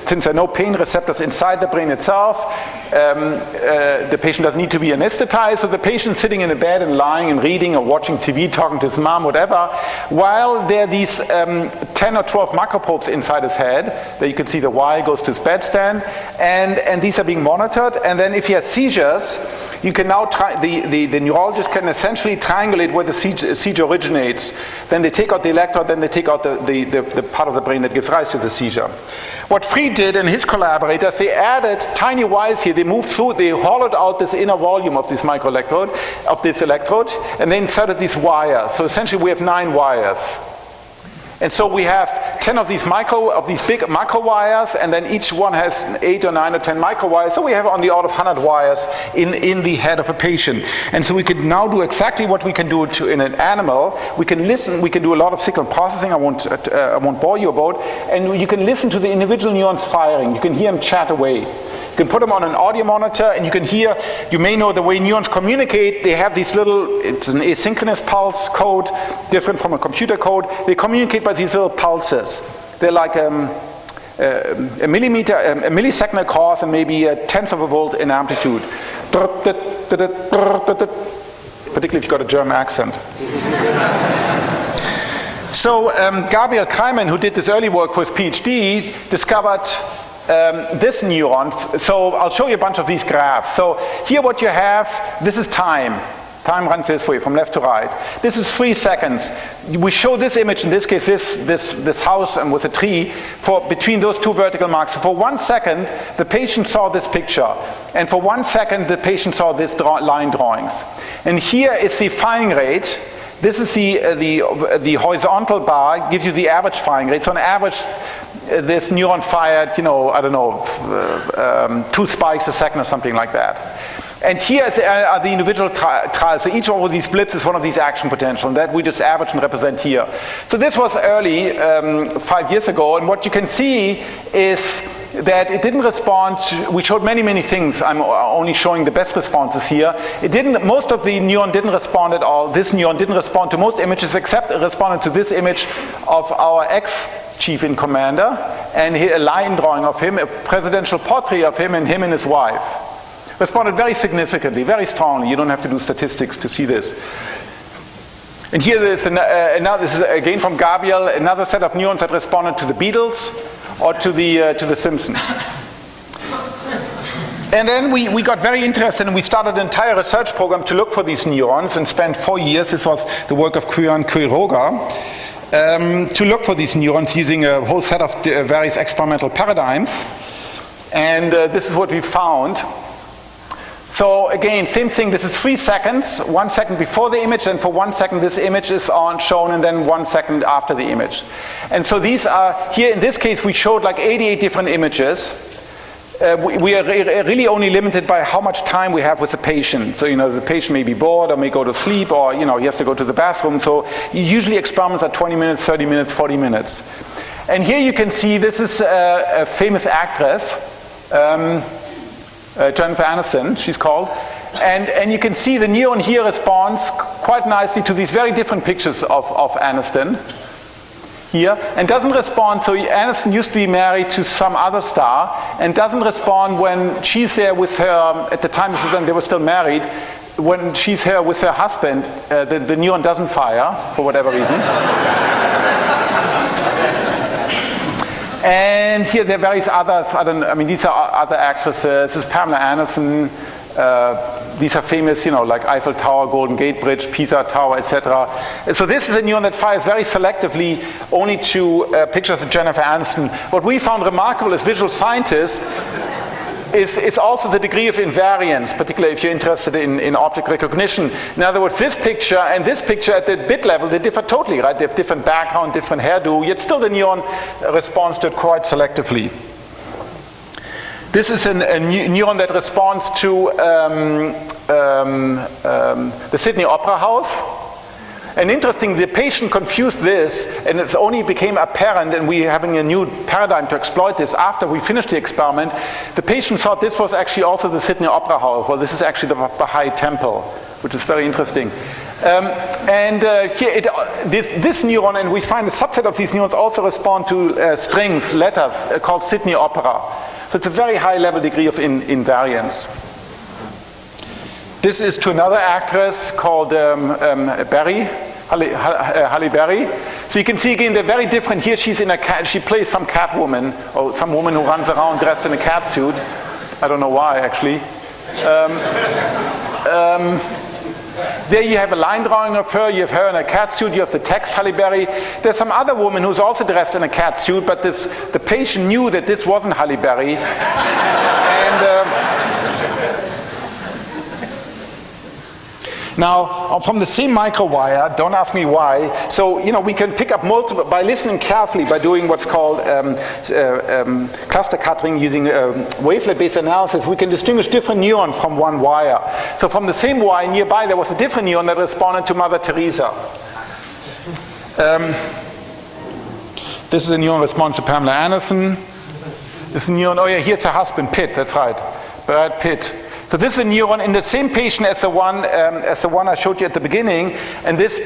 since there are no pain receptors inside the brain itself, the patient doesn't need to be anesthetized, so the patient's sitting in the bed and lying and reading or watching TV, talking to his mom, whatever, while there are these 10 or 12 macroprobes inside his head, that you can see the wire goes to his bedstand, and these are being monitored, and then if he has seizures, you can now the neurologist can essentially triangulate where the seizure originates. Then they take out the electrode, then they take out the part of the brain that gives rise to the seizure. What Fried did and his collaborators, they added tiny wires here. They moved through, they hollowed out this inner volume of this microelectrode, of this electrode, and they inserted these wires. So essentially we have 9 wires. And so we have 10 of these big macro wires, and then each one has 8 or 9 or 10 micro wires. So we have on the order of 100 wires in the head of a patient. And so we could now do exactly what we can do in an animal. We can listen, we can do a lot of signal processing, I won't bore you about, and you can listen to the individual neurons firing. You can hear them chat away. You can put them on an audio monitor, and you can hear, you may know the way neurons communicate. They have these little, it's an asynchronous pulse code, different from a computer code. They communicate by these little pulses. They're like a millisecond across and maybe a tenth of a volt in amplitude. Particularly if you've got a German accent. So Gabriel Kreiman, who did this early work for his PhD, discovered this neuron. So I'll show you a bunch of these graphs. So here what you have, this is time. Time runs this way, from left to right. This is 3 seconds. We show this image, in this case, this house and with a tree, for between those two vertical marks. For 1 second, the patient saw this picture. And for 1 second, the patient saw this line drawings. And here is the firing rate. This is the horizontal bar, gives you the average firing rate. So on average, this neuron fired, I don't know, 2 spikes a second or something like that. And here are the individual trials. So each of these blips is one of these action potential, and that we just average and represent here. So this was early, 5 years ago, and what you can see is that it didn't respond. We showed many things. I'm only showing the best responses here. Most of the neuron didn't respond at all. This neuron didn't respond to most images, except it responded to this image of our ex-chief in commander, and a line drawing of him, a presidential portrait of him and his wife. Responded very significantly, very strongly. You don't have to do statistics to see this. And here there's another, this is again from Gabriel, another set of neurons that responded to the Beatles or to the Simpsons. And then we got very interested, and we started an entire research program to look for these neurons and spent 4 years. This was the work of Kieran Quiroga, to look for these neurons using a whole set of various experimental paradigms. And this is what we found. So again, same thing, this is 3 seconds, 1 second before the image, and for 1 second this image is shown, and then 1 second after the image. And so these are, here in this case we showed like 88 different images. We are really only limited by how much time we have with the patient. So the patient may be bored or may go to sleep, or he has to go to the bathroom. So usually experiments are 20 minutes, 30 minutes, 40 minutes. And here you can see this is a famous actress, Jennifer Aniston, she's called, and you can see the neuron here responds quite nicely to these very different pictures of Aniston here, and doesn't respond. So Aniston used to be married to some other star, and doesn't respond when she's there with her, at the time they were still married, when she's here with her husband, the neuron doesn't fire, for whatever reason. And here there are various others. These are other actresses. This is Pamela Anderson. These are famous, like Eiffel Tower, Golden Gate Bridge, Pisa Tower, etc. So this is a neuron that fires very selectively only to pictures of Jennifer Aniston. What we found remarkable as visual scientists is also the degree of invariance, particularly if you're interested in object recognition. In other words, this picture and this picture at the bit level, they differ totally, right? They have different background, different hairdo, yet still the neuron responds to it quite selectively. This is a neuron that responds to the Sydney Opera House. And interesting, the patient confused this, and it only became apparent, and we're having a new paradigm to exploit this after we finished the experiment. The patient thought this was actually also the Sydney Opera House. Well, this is actually the Baha'i temple, which is very interesting. Here, this neuron, and we find a subset of these neurons also respond to strings, letters, called Sydney Opera. So it's a very high level degree of invariance. This is to another actress called Berry, Halle Berry. So you can see again they're very different. Here she's in she plays some cat woman, or some woman who runs around dressed in a cat suit. I don't know why actually. There you have a line drawing of her. You have her in a cat suit. You have the text Halle Berry. There's some other woman who's also dressed in a cat suit, but the patient knew that this wasn't Halle Berry, Now, from the same microwire, don't ask me why, so, we can pick up multiple, by listening carefully, by doing what's called cluster clustering using wavelet-based analysis, we can distinguish different neurons from one wire. So from the same wire nearby, there was a different neuron that responded to Mother Teresa. This is a neuron response to Pamela Anderson. This is a neuron, oh yeah, here's her husband, Pitt, that's right, Brad Pitt. So this is a neuron in the same patient as the one I showed you at the beginning, and this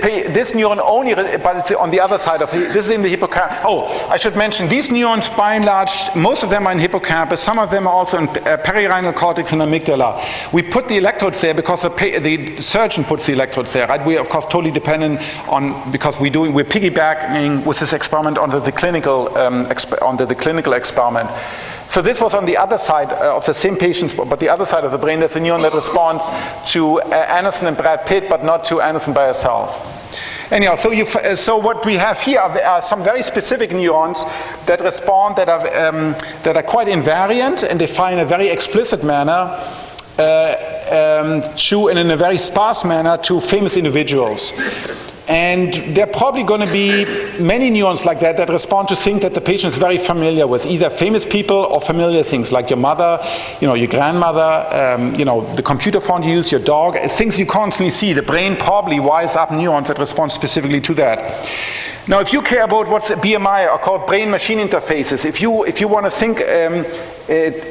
neuron only, but it's on the other side of this is in the hippocampus. Oh, I should mention, these neurons by and large, most of them are in hippocampus, some of them are also in perirhinal cortex and amygdala. We put the electrodes there because the surgeon puts the electrodes there, right? We are of course totally dependent on, because we're piggybacking with this experiment onto the clinical experiment. So this was on the other side of the same patients, but the other side of the brain, there's a neuron that responds to Anderson and Brad Pitt, but not to Anderson by herself. Anyhow, so what we have here are some very specific neurons that respond, that are quite invariant, and they fire in a very explicit manner, and in a very sparse manner to famous individuals. And there are probably going to be many neurons like that respond to things that the patient is very familiar with, either famous people or familiar things like your mother, your grandmother, the computer phone you use, your dog, things you constantly see. The brain probably wires up neurons that respond specifically to that. Now, if you care about what's BMI, or called brain-machine interfaces, if you want to think,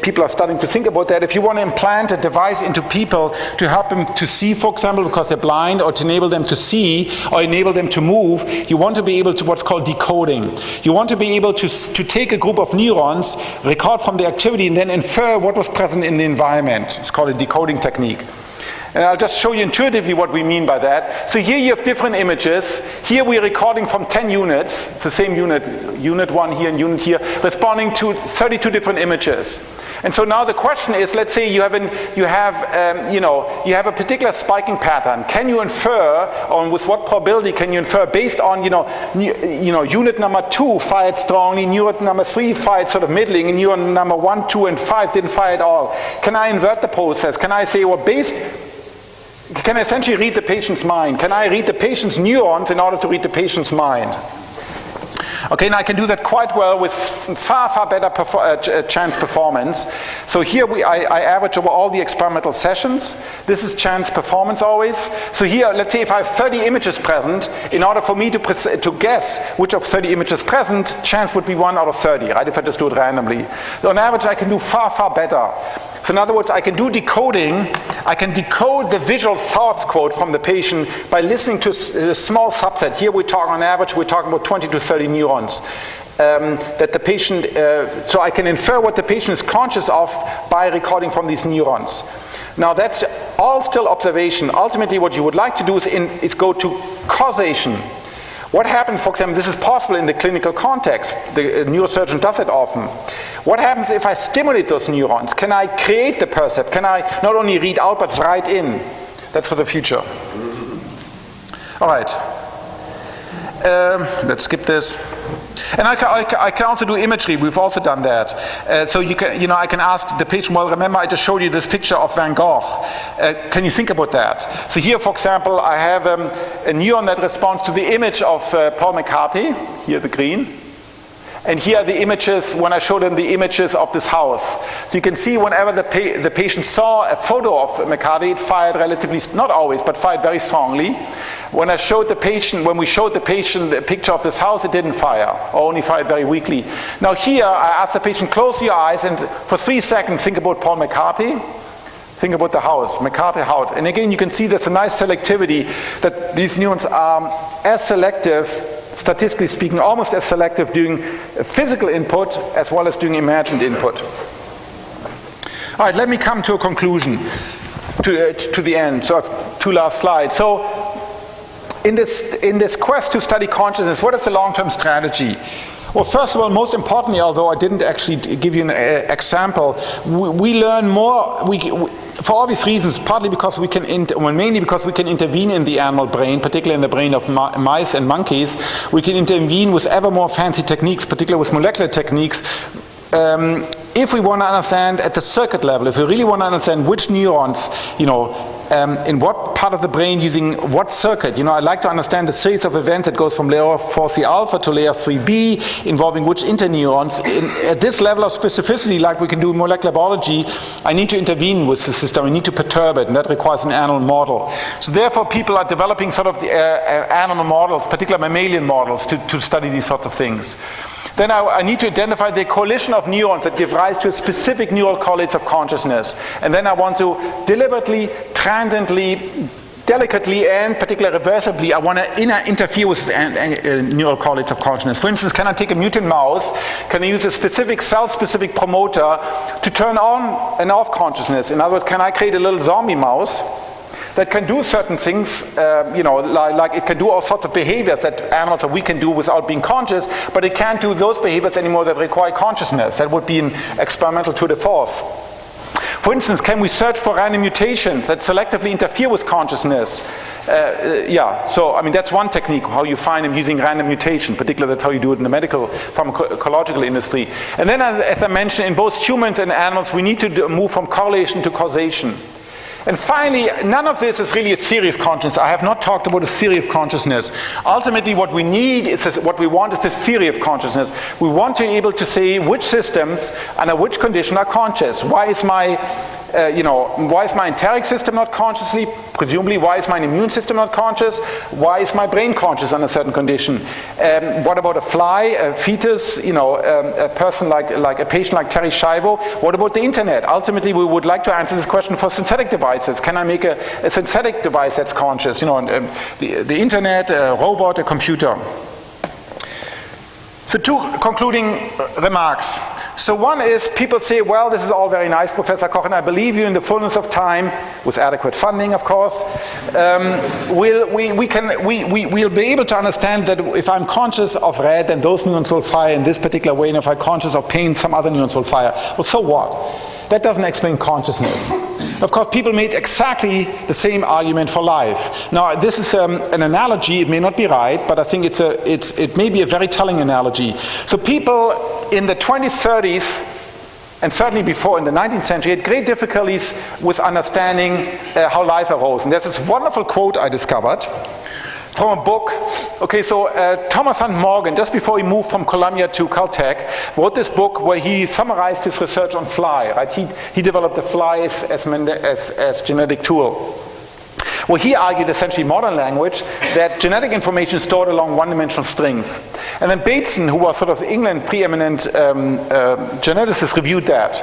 people are starting to think about that. If you want to implant a device into people to help them to see, for example, because they're blind, or to enable them to see, or enable them to move, you want to be able to what's called decoding. You want to be able to take a group of neurons, record from the activity, and then infer what was present in the environment. It's called a decoding technique. And I'll just show you intuitively what we mean by that. So here you have different images. Here we're recording from 10 units. It's the same unit 1 here and unit here, responding to 32 different images. And so now the question is, let's say you have a particular spiking pattern. Can you infer, or with what probability can you infer, based on unit number 2 fired strongly, unit number 3 fired sort of middling, and unit number 1, 2, and 5 didn't fire at all? Can I invert the process? Can I say, can I essentially read the patient's mind? Can I read the patient's neurons in order to read the patient's mind? Okay, now I can do that quite well with far, far better chance performance. So here I average over all the experimental sessions. This is chance performance always. So here, let's say if I have 30 images present, in order for me to guess which of 30 images present, chance would be 1 out of 30, right, if I just do it randomly. So on average, I can do far, far better. So in other words, I can do decoding. I can decode the visual thoughts quote from the patient by listening to a small subset. Here we talk on average, we're talking about 20 to 30 neurons. That the patient, so I can infer what the patient is conscious of by recording from these neurons. Now that's all still observation. Ultimately what you would like to do is go to causation. What happens, for example, this is possible in the clinical context. The neurosurgeon does it often. What happens if I stimulate those neurons? Can I create the percept? Can I not only read out but write in? That's for the future. All right. Let's skip this. And I can also do imagery. We've also done that. So I can ask the patient, well, remember I just showed you this picture of Van Gogh. Can you think about that? So here, for example, I have a neuron that responds to the image of Paul McCartney, here the green. And here are the images, when I show them the images of this house. So you can see whenever the patient saw a photo of McCartney, it fired relatively, not always, but fired very strongly. When we showed the patient the picture of this house, it didn't fire, or only fired very weakly. Now here, I ask the patient, close your eyes, and for 3 seconds, think about Paul McCartney. Think about the house, McCartney house. And again, you can see there's a nice selectivity, that these neurons are as selective, statistically speaking, almost as selective during physical input as well as during imagined input. All right, let me come to a conclusion, to the end. So I have 2 last slides. So in this quest to study consciousness, what is the long-term strategy? Well, first of all, most importantly, although I didn't actually give you an example, we learn more, for obvious reasons, partly because mainly because we can intervene in the animal brain, particularly in the brain of mice and monkeys. We can intervene with ever more fancy techniques, particularly with molecular techniques. If we want to understand at the circuit level, if we really want to understand which neurons, in what part of the brain using what circuit. I'd like to understand the series of events that goes from layer 4C alpha to layer 3B, involving which interneurons. At this level of specificity, like we can do in molecular biology, I need to intervene with the system. I need to perturb it, and that requires an animal model. So therefore, people are developing sort of animal models, particularly mammalian models, to study these sorts of things. Then I need to identify the coalition of neurons that give rise to a specific neural correlates of consciousness. And then I want to deliberately, transiently, delicately, and particularly reversibly, I want to interfere with neural correlates of consciousness. For instance, can I take a mutant mouse? Can I use a specific cell-specific promoter to turn on and off consciousness? In other words, can I create a little zombie mouse that can do certain things, like it can do all sorts of behaviors that animals or we can do without being conscious, but it can't do those behaviors anymore that require consciousness. That would be an experimental tour de force. For instance, can we search for random mutations that selectively interfere with consciousness? That's one technique, how you find them using random mutation. Particularly, that's how you do it in the medical pharmacological industry. And then, as I mentioned, in both humans and animals, we need to move from correlation to causation. And finally, none of this is really a theory of consciousness. I have not talked about a theory of consciousness. Ultimately, what we need is what we want is a theory of consciousness. We want to be able to say which systems under which condition are conscious. Why is my enteric system not consciously? Presumably, why is my immune system not conscious? Why is my brain conscious under a certain condition? What about a fly, a fetus, a person like a patient like Terry Schiavo? What about the internet? Ultimately, we would like to answer this question for synthetic devices. Can I make a synthetic device that's conscious? The internet, a robot, a computer. So two concluding remarks. So one is, people say, well, this is all very nice, Professor Koch, and I believe you in the fullness of time, with adequate funding, of course. We'll be able to understand that if I'm conscious of red, then those neurons will fire in this particular way, and if I'm conscious of pain, some other neurons will fire. Well, so what? That doesn't explain consciousness. Of course, people made exactly the same argument for life. Now, this is an analogy. It may not be right, but I think it may be a very telling analogy. So people in the 20s, 30s, and certainly before in the 19th century had great difficulties with understanding how life arose. And there's this wonderful quote I discovered from a book. Okay, so Thomas Hunt Morgan, just before he moved from Columbia to Caltech, wrote this book where he summarized his research on fly. Right? He developed the fly as genetic tool. Well, he argued, essentially modern language, that genetic information is stored along one-dimensional strings. And then Bateson, who was sort of England's preeminent geneticist, reviewed that.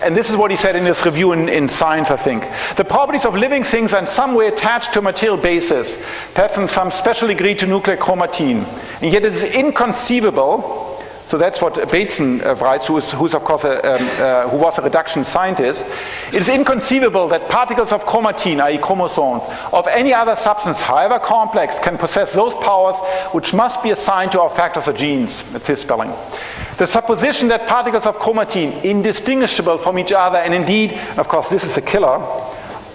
And this is what he said in his review in Science, I think. The properties of living things are in some way attached to a material basis, perhaps in some special degree to nuclear chromatin. And yet it is inconceivable. So that's what Bateson writes, who's of course who was a reduction scientist. It is inconceivable that particles of chromatin, i.e. chromosomes, of any other substance, however complex, can possess those powers which must be assigned to our factors or genes. That's his spelling. The supposition that particles of chromatin, indistinguishable from each other, and indeed, of course this is a killer,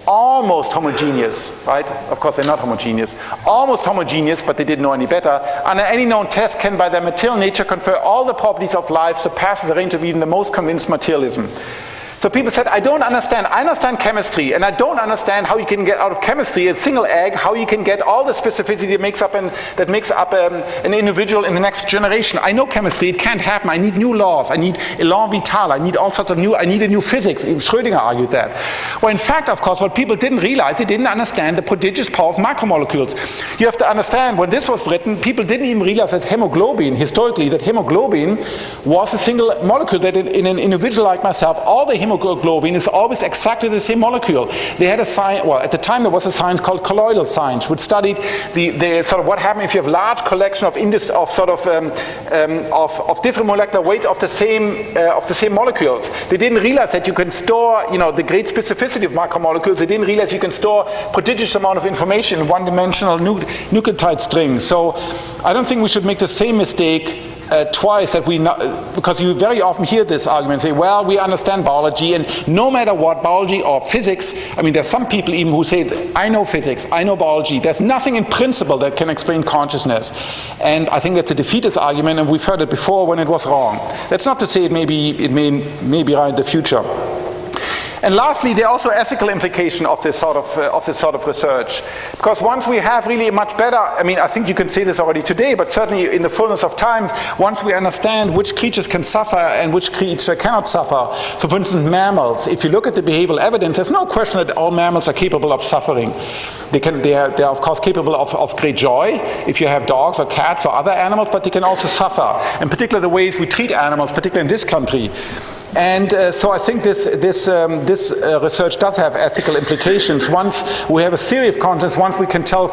almost homogeneous, right? Of course they're not homogeneous. Almost homogeneous, but they didn't know any better. Under any known test can by their material nature confer all the properties of life, surpasses the range of even the most convinced materialism. So people said, I don't understand. I understand chemistry, and I don't understand how you can get out of chemistry a single egg, how you can get all the specificity that makes up an individual in the next generation. I know chemistry, it can't happen. I need new laws. I need élan vital. I need all sorts of I need a new physics. Schrödinger argued that. Well, in fact, of course, what people didn't realize, they didn't understand the prodigious power of macromolecules. You have to understand, when this was written, people didn't even realize that hemoglobin, historically, that hemoglobin was a single molecule, that in an individual like myself, all the hemoglobin is always exactly the same molecule. They had a science, well, at the time there was a science called colloidal science, which studied the sort of what happened if you have large collection of different molecular weights of the same molecules. They didn't realize that you can store, the great specificity of macromolecules. They didn't realize you can store prodigious amount of information in one-dimensional nucleotide strings. So I don't think we should make the same mistake twice, because you very often hear this argument, say, well, we understand biology, and no matter what, biology or physics, there's some people even who say, I know physics, I know biology, there's nothing in principle that can explain consciousness. And I think that's a defeatist argument, and we've heard it before when it was wrong. That's not to say it may be right in the future. And lastly, there are also ethical implications of this sort of research. Because once we have really a much better, I mean, I think you can say this already today, but certainly in the fullness of time, once we understand which creatures can suffer and which creature cannot suffer. So for instance, mammals, if you look at the behavioral evidence, there's no question that all mammals are capable of suffering. They are of course capable of great joy if you have dogs or cats or other animals, but they can also suffer. In particular, the ways we treat animals, particularly in this country. And so I think this research does have ethical implications. Once we have a theory of consciousness, once we can tell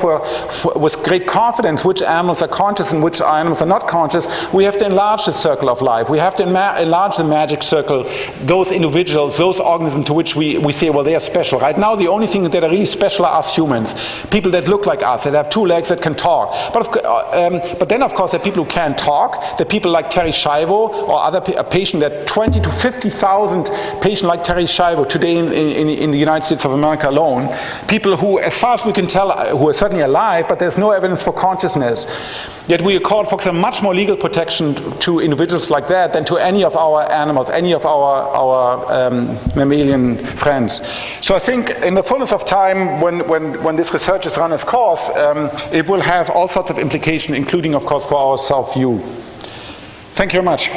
with great confidence which animals are conscious and which animals are not conscious, we have to enlarge the circle of life. We have to enlarge the magic circle, those individuals, those organisms to which we say, well, they are special. Right now, the only thing that are really special are us humans, people that look like us, that have 2 legs, that can talk. But then, of course, there are people who can't talk. There are people like Terry Schiavo or a patient that 20 to 50,000 patients like Terry Schiavo today in the United States of America alone, people who, as far as we can tell, who are certainly alive, but there's no evidence for consciousness. Yet we accord, for example, much more legal protection to individuals like that than to any of our animals, any of our mammalian friends. So I think in the fullness of time, when this research is run its course, it will have all sorts of implications, including, of course, for our self-view. Thank you very much.